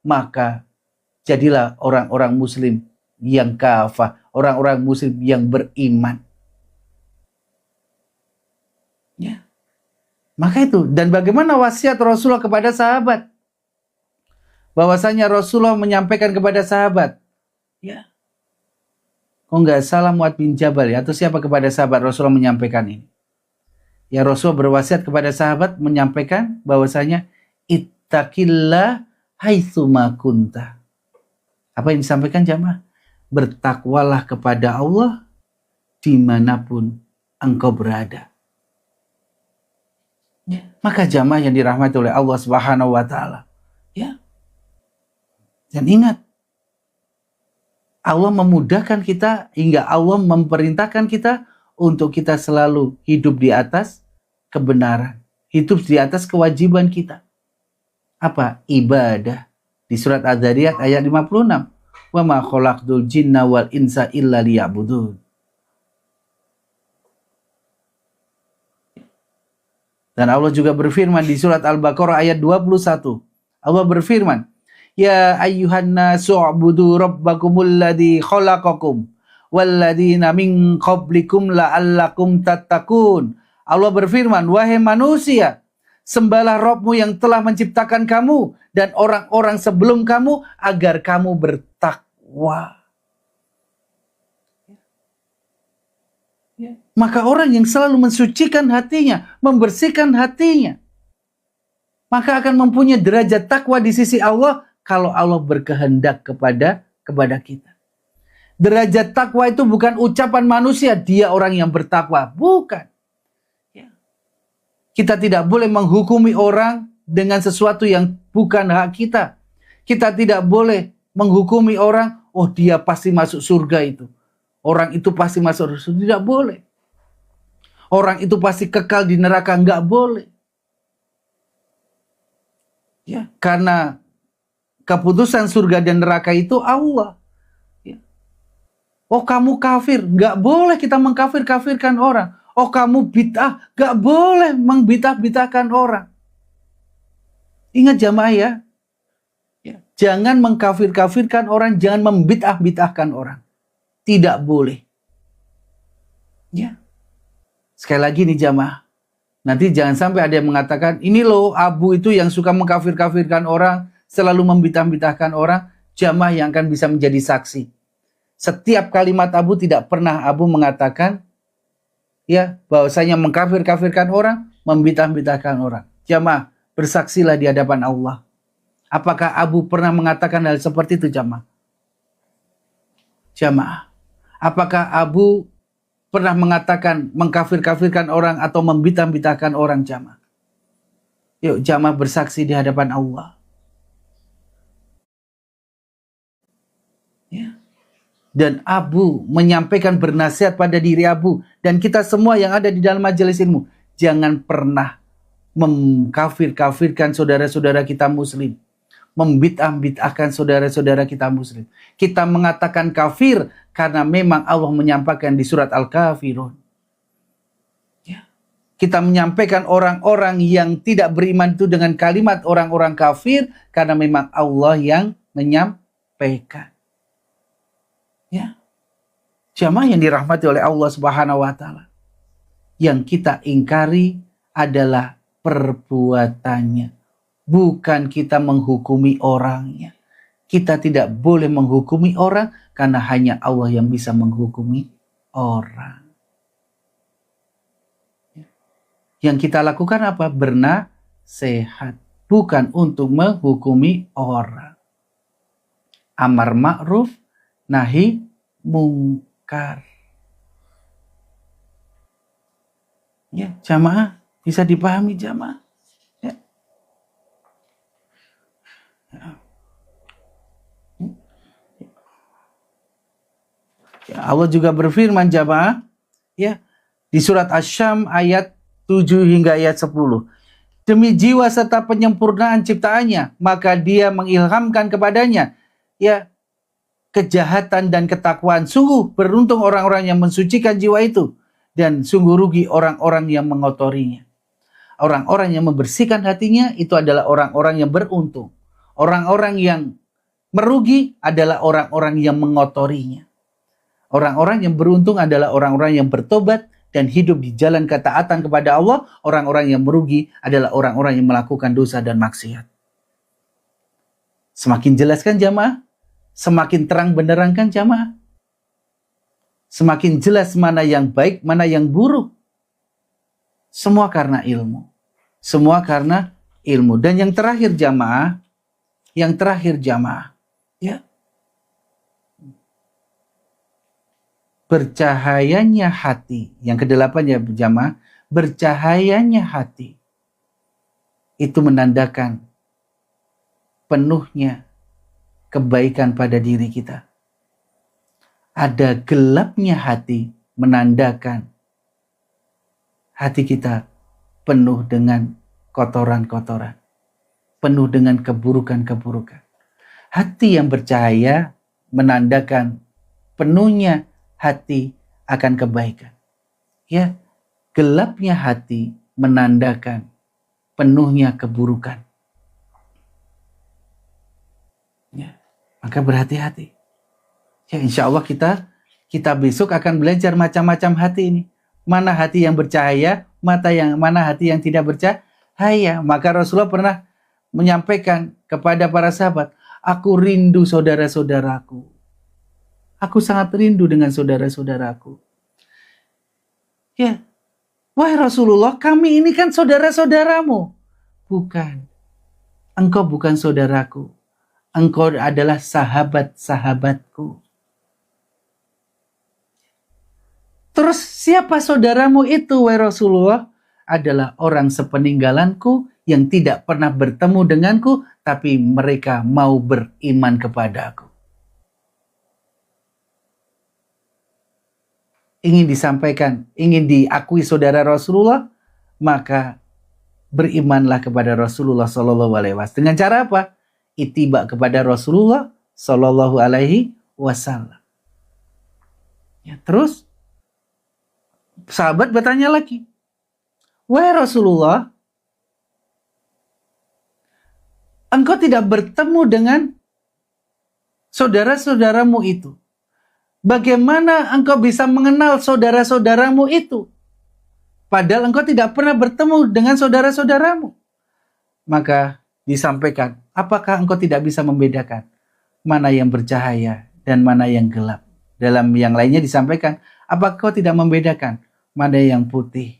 maka jadilah orang-orang muslim yang kafah, orang-orang muslim yang beriman. Ya. Maka itu, dan bagaimana wasiat Rasulullah kepada sahabat? Bahwasanya Rasulullah menyampaikan kepada sahabat, ya, kok nggak salah Mu'adz bin Jabal ya, atau siapa kepada sahabat Rasulullah menyampaikan ini? Ya, Rasulullah berwasiat kepada sahabat menyampaikan bahwasanya ittaqillah haitsuma kunta. Apa yang disampaikan jamaah? Bertakwalah kepada Allah dimanapun engkau berada. Ya. Maka jamaah yang dirahmati oleh Allah Subhanahu wa Ta'ala, ya. Dan ingat, Allah memudahkan kita hingga Allah memerintahkan kita untuk kita selalu hidup di atas kebenaran, hidup di atas kewajiban kita. Apa? Ibadah. Di surat Az-Zariyat ayat 56. Wa ma khalaqtul jinna wal insa illa liya'budun. Dan Allah juga berfirman di surat Al-Baqarah ayat 21. Allah berfirman, ya ayyuhan nasu u'budu rabbakumul ladzi khalaqakum walladzina min qablikum la'allakum tattaqun. Allah berfirman, wahai manusia, sembahlah Rabbmu yang telah menciptakan kamu dan orang-orang sebelum kamu agar kamu bertakwa. Maka orang yang selalu mensucikan hatinya, membersihkan hatinya, maka akan mempunyai derajat takwa di sisi Allah kalau Allah berkehendak kepada kita. Derajat takwa itu bukan ucapan manusia, dia orang yang bertakwa. Bukan. Kita tidak boleh menghukumi orang dengan sesuatu yang bukan hak kita. Kita tidak boleh menghukumi orang, oh dia pasti masuk surga itu. Orang itu pasti masuk surga. Tidak boleh. Orang itu pasti kekal di neraka. Enggak boleh. Ya, karena keputusan surga dan neraka itu Allah. Ya. Oh kamu kafir. Enggak boleh kita mengkafir-kafirkan orang. Oh kamu bid'ah. Enggak boleh membid'ah-bid'ahkan orang. Ingat jamaah ya. Ya. Jangan mengkafir-kafirkan orang. Jangan membid'ah-bid'ahkan orang. Tidak boleh. Ya. Sekali lagi nih jamaah. Nanti jangan sampai ada yang mengatakan, ini loh Abu itu yang suka mengkafir-kafirkan orang, selalu membid'ah-bid'ahkan orang, jamaah yang akan bisa menjadi saksi. Setiap kalimat Abu tidak pernah Abu mengatakan, ya, bahwasanya mengkafir-kafirkan orang, membid'ah-bid'ahkan orang. Jamaah, bersaksilah di hadapan Allah. Apakah Abu pernah mengatakan hal seperti itu jamaah? Jamaah, apakah Abu pernah mengatakan mengkafir-kafirkan orang atau membid'ah-bid'ahkan orang jamaah? Yuk jamaah bersaksi di hadapan Allah. Ya. Dan Abu menyampaikan bernasihat pada diri Abu dan kita semua yang ada di dalam majelis ilmu, jangan pernah mengkafir-kafirkan saudara-saudara kita muslim, membid'ah-bid'ahkan saudara-saudara kita muslim. Kita mengatakan kafir karena memang Allah menyampaikan di surat Al-Kafirun. Ya. Kita menyampaikan orang-orang yang tidak beriman itu dengan kalimat orang-orang kafir karena memang Allah yang menyampaikan. Ya. Jamaah yang dirahmati oleh Allah Subhanahu wa Ta'ala. Yang kita ingkari adalah perbuatannya. Bukan kita menghukumi orangnya. Kita tidak boleh menghukumi orang karena hanya Allah yang bisa menghukumi orang. Yang kita lakukan apa? Bernasihat. Bukan untuk menghukumi orang. Amar ma'ruf, nahi mungkar. Ya, jamaah bisa dipahami jamaah. Ya, Allah juga berfirman jamaah ya di surat Asy-Syam ayat 7 hingga ayat 10. Demi jiwa serta penyempurnaan ciptaannya, maka Dia mengilhamkan kepadanya ya kejahatan dan ketakwaan. Sungguh beruntung orang-orang yang mensucikan jiwa itu dan sungguh rugi orang-orang yang mengotorinya. Orang-orang yang membersihkan hatinya itu adalah orang-orang yang beruntung. Orang-orang yang merugi adalah orang-orang yang mengotorinya. Orang-orang yang beruntung adalah orang-orang yang bertobat dan hidup di jalan ketaatan kepada Allah. Orang-orang yang merugi adalah orang-orang yang melakukan dosa dan maksiat. Semakin jelas kan jamaah? Semakin terang benderang kan jamaah? Semakin jelas mana yang baik, mana yang buruk. Semua karena ilmu. Semua karena ilmu. Dan yang terakhir jamaah, ya, bercahayanya hati. Yang kedelapan ya jamaah, bercahayanya hati. Itu menandakan penuhnya kebaikan pada diri kita. Ada gelapnya hati menandakan hati kita penuh dengan kotoran-kotoran, penuh dengan keburukan-keburukan. Hati yang bercahaya menandakan penuhnya hati akan kebaikan. Ya, gelapnya hati menandakan penuhnya keburukan. Ya, maka berhati-hati. Ya, insya Allah kita besok akan belajar macam-macam hati ini. Mana hati yang bercahaya, mana hati yang tidak bercahaya. Maka Rasulullah pernah menyampaikan kepada para sahabat, aku rindu saudara-saudaraku. Aku sangat rindu dengan saudara-saudaraku. Ya, wahai Rasulullah, kami ini kan saudara-saudaramu. Bukan. Engkau bukan saudaraku. Engkau adalah sahabat-sahabatku. Terus siapa saudaramu itu, wahai Rasulullah? Adalah orang sepeninggalanku yang tidak pernah bertemu denganku, tapi mereka mau beriman kepadaku. Ingin disampaikan, ingin diakui saudara Rasulullah, maka berimanlah kepada Rasulullah Sallallahu Alaihi Wasallam. Dengan cara apa? Ittiba kepada Rasulullah Sallallahu Alaihi Wasallam. Ya, terus sahabat bertanya lagi, wahai Rasulullah, engkau tidak bertemu dengan saudara-saudaramu itu. Bagaimana engkau bisa mengenal saudara-saudaramu itu? Padahal engkau tidak pernah bertemu dengan saudara-saudaramu. Maka disampaikan, apakah engkau tidak bisa membedakan mana yang bercahaya dan mana yang gelap? Dalam yang lainnya disampaikan, apakah kau tidak membedakan mana yang putih,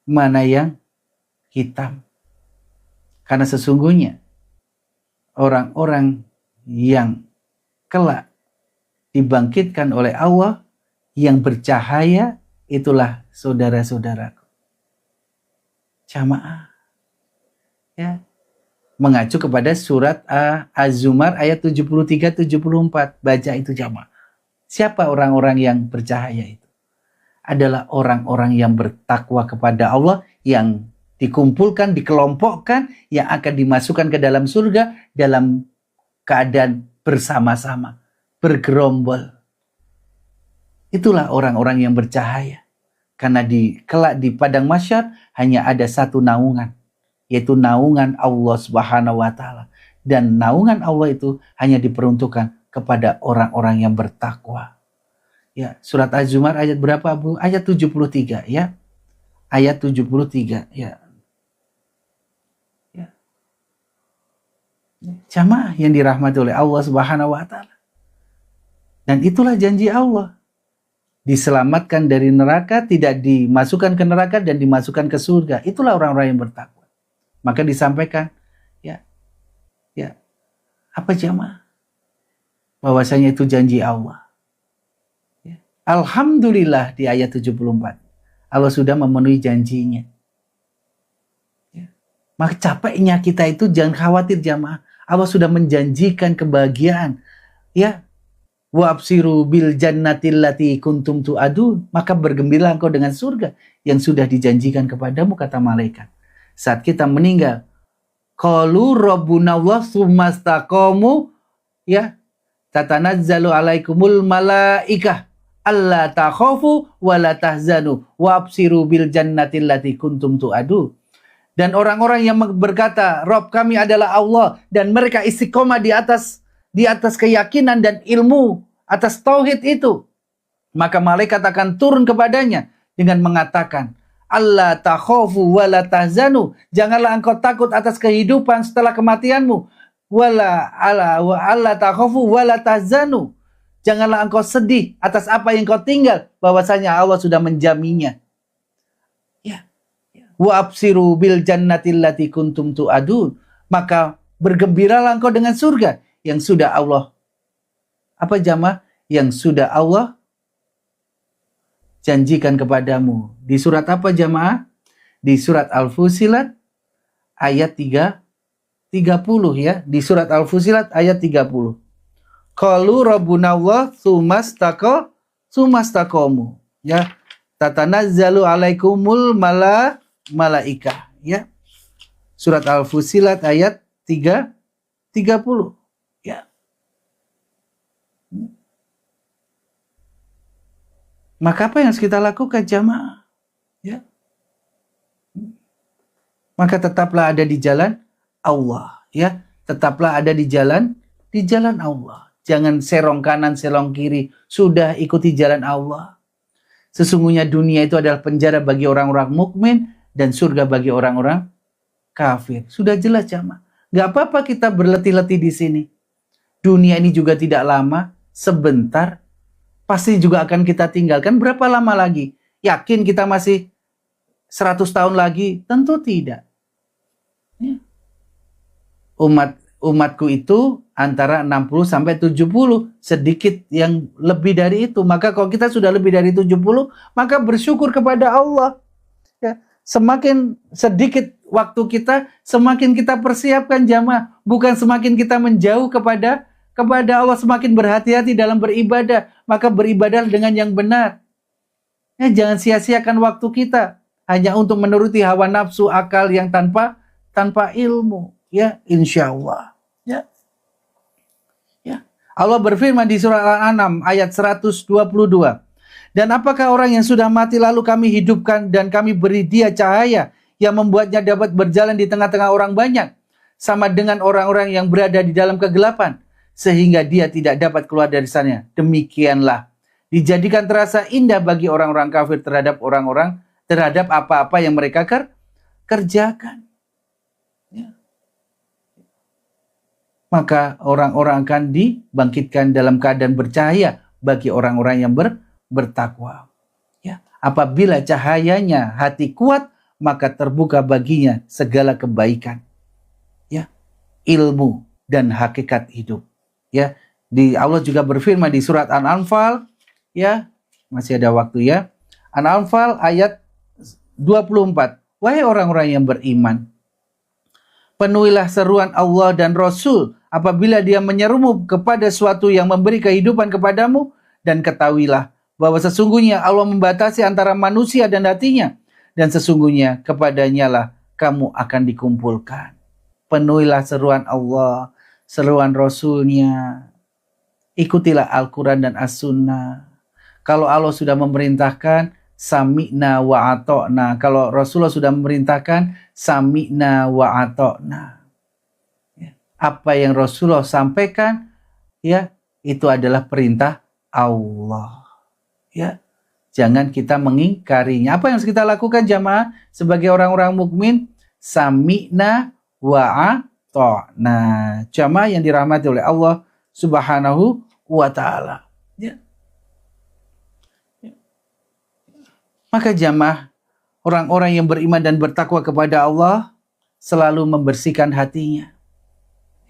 mana yang hitam? Karena sesungguhnya orang-orang yang kelak dibangkitkan oleh Allah yang bercahaya, itulah saudara-saudaraku. Jamaah. Ya. Mengacu kepada surat Az-Zumar ayat 73-74. Baca itu jamaah. Siapa orang-orang yang bercahaya itu? Adalah orang-orang yang bertakwa kepada Allah, yang dikumpulkan, dikelompokkan, yang akan dimasukkan ke dalam surga dalam keadaan bersama-sama, bergerombol. Itulah orang-orang yang bercahaya. Karena kelak di padang mahsyar hanya ada satu naungan, yaitu naungan Allah Subhanahu wa taala. Dan naungan Allah itu hanya diperuntukkan kepada orang-orang yang bertakwa. Ya, surat Az-Zumar ayat berapa, Bu? Ayat 73, ya. Ayat 73, ya. Ya. Jamaah yang dirahmati oleh Allah Subhanahu wa taala. Dan itulah janji Allah. Diselamatkan dari neraka, tidak dimasukkan ke neraka dan dimasukkan ke surga. Itulah orang-orang yang bertakwa. Maka disampaikan, ya. Apa jamaah? Bahwasanya itu janji Allah. Ya. Alhamdulillah di ayat 74. Allah sudah memenuhi janjinya. Ya. Maka capeknya kita itu jangan khawatir jamaah. Allah sudah menjanjikan kebahagiaan. Ya. Wa absiru bil jannatil lati kuntum tu'adun. Maka bergembiralah engkau dengan surga yang sudah dijanjikan kepadamu, kata malaikat. Saat kita meninggal, qalu rabbuna wa tsumastaqamu, ya, tatanazzalu alaikumul malaikah alla takhafu wa la tahzanu wa absiru bil jannatil lati kuntum tu'adu. Dan orang-orang yang berkata, Rob kami adalah Allah, dan mereka istiqomah di atas keyakinan dan ilmu, atas tauhid itu, maka malaikat akan turun kepadanya dengan mengatakan, Allah takhafu wa la tahzanu, janganlah engkau takut atas kehidupan setelah kematianmu, Allah takhafu wa la tahzanu, janganlah engkau sedih atas apa yang kau tinggal, bahwasanya Allah sudah menjaminnya. Wa absiru bil jannatil lati kuntum tu'adun, maka bergembiralah engkau dengan surga yang sudah Allah, apa jamaah, yang sudah Allah janjikan kepadamu. Di surat apa jamaah? Di surat Al-Fusilat ayat 30 ya. Di surat Al-Fusilat ayat 30. Qalu rabbuna Allah tsumastaqamu ya. Tatanazzalu alaikumul malaikah ya. Surat Al-Fusilat ayat 30 ya. Maka apa yang harus kita lakukan jamaah? Ya. Maka tetaplah ada di jalan Allah, ya. Tetaplah ada di jalan Allah. Jangan serong kanan, serong kiri. Sudah ikuti jalan Allah. Sesungguhnya dunia itu adalah penjara bagi orang-orang mukmin dan surga bagi orang-orang kafir. Sudah jelas jamaah. Gak apa-apa kita berletih-letih di sini. Dunia ini juga tidak lama, sebentar. Pasti juga akan kita tinggalkan. Berapa lama lagi? Yakin kita masih 100 tahun lagi? Tentu tidak. Ya. Umatku itu antara 60 sampai 70. Sedikit yang lebih dari itu. Maka kalau kita sudah lebih dari 70, maka bersyukur kepada Allah. Ya. Semakin sedikit waktu kita, semakin kita persiapkan jamaah. Bukan semakin kita menjauh kepada Allah, semakin berhati-hati dalam beribadah. Maka beribadah dengan yang benar. Ya, jangan sia-siakan waktu kita hanya untuk menuruti hawa nafsu, akal yang tanpa ilmu. Ya, insya Allah. Ya. Ya. Allah berfirman di surah Al-An'am ayat 122. Dan apakah orang yang sudah mati lalu kami hidupkan dan kami beri dia cahaya yang membuatnya dapat berjalan di tengah-tengah orang banyak, sama dengan orang-orang yang berada di dalam kegelapan, sehingga dia tidak dapat keluar dari sana. Demikianlah dijadikan terasa indah bagi orang-orang kafir terhadap apa-apa yang mereka kerjakan. Ya. Maka orang-orang akan dibangkitkan dalam keadaan bercahaya bagi orang-orang yang bertakwa. Ya. Apabila cahayanya hati kuat, maka terbuka baginya segala kebaikan, ya, ilmu dan hakikat hidup. Ya, Allah juga berfirman di surat An-Anfal, ya, masih ada waktu ya. An-Anfal ayat 24. Wahai orang-orang yang beriman, penuhilah seruan Allah dan Rasul apabila dia menyerumu kepada suatu yang memberi kehidupan kepadamu, dan ketahuilah bahwa sesungguhnya Allah membatasi antara manusia dan hatinya, dan sesungguhnya kepadanya lah kamu akan dikumpulkan. Penuhilah seruan Allah, seruan Rasulnya. Ikutilah Al-Quran dan As-Sunnah. Kalau Allah sudah memerintahkan, sami'na wa ato'na. Kalau Rasulullah sudah memerintahkan, sami'na wa ato'na. Ya. Apa yang Rasulullah sampaikan, ya, itu adalah perintah Allah. Ya. Jangan kita mengingkarinya. Apa yang harus kita lakukan jamaah sebagai orang-orang mukmin? Sami'na wa ato'na. Jamaah yang dirahmati oleh Allah Subhanahu wa ta'ala. Ya. Ya. Maka jamaah, orang-orang yang beriman dan bertakwa kepada Allah selalu membersihkan hatinya.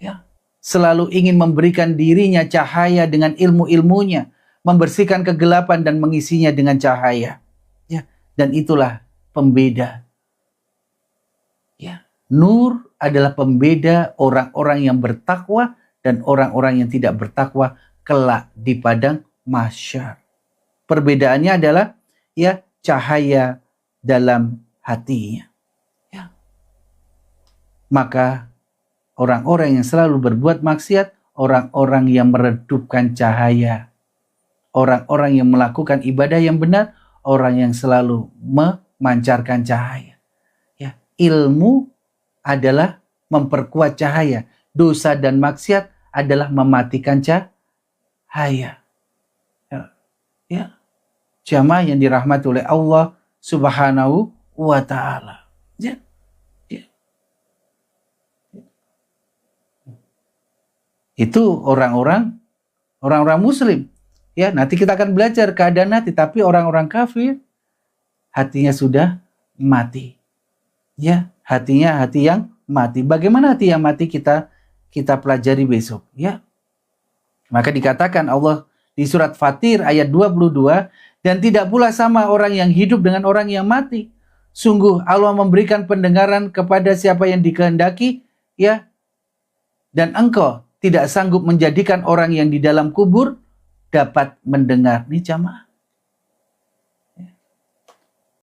Ya. Selalu ingin memberikan dirinya cahaya dengan ilmu-ilmunya, membersihkan kegelapan dan mengisinya dengan cahaya. Ya. Dan itulah pembeda. Ya. Nur adalah pembeda orang-orang yang bertakwa dan orang-orang yang tidak bertakwa kelak di padang mahsyar. Perbedaannya adalah, ya, cahaya dalam hatinya. Ya. Maka orang-orang yang selalu berbuat maksiat, orang-orang yang meredupkan cahaya, orang-orang yang melakukan ibadah yang benar, orang yang selalu memancarkan cahaya. Ya, ilmu adalah memperkuat cahaya. Dosa dan maksiat adalah mematikan cahaya. Ya. Jamaah yang dirahmati oleh Allah Subhanahu wa ta'ala. Ya. Itu orang-orang muslim. Ya, nanti kita akan belajar keadaan hati, tapi orang-orang kafir hatinya sudah mati. Ya, hatinya hati yang mati. Bagaimana hati yang mati kita pelajari besok, ya. Maka dikatakan Allah di surat Fatir ayat 22, dan tidak pula sama orang yang hidup dengan orang yang mati. Sungguh Allah memberikan pendengaran kepada siapa yang dikehendaki, ya. Dan engkau tidak sanggup menjadikan orang yang di dalam kubur dapat mendengar. Nih jamaah.